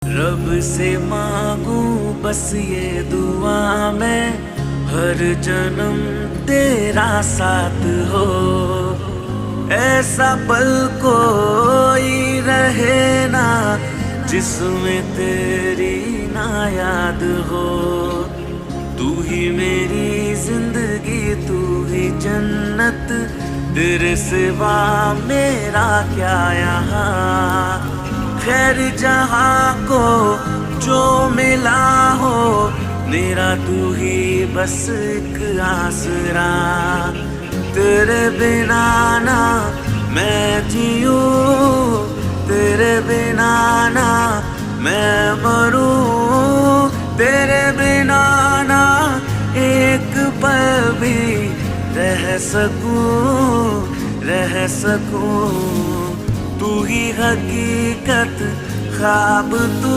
रब से मांगू बस ये दुआ मैं, हर जन्म तेरा साथ हो। ऐसा पल कोई रहे ना जिसमें तेरी ना याद हो। तू ही मेरी जिंदगी, तू ही जन्नत, तेरे सिवा मेरा क्या यहाँ। खैर जहाँ को जो मिला हो, मेरा तू ही बस एक आसरा। तेरे बिना ना मैं जीऊँ, तेरे बिना ना मैं मरूँ, तेरे बिना ना एक पल भी रह सकूं। तू ही हकीकत, ख्वाब तू।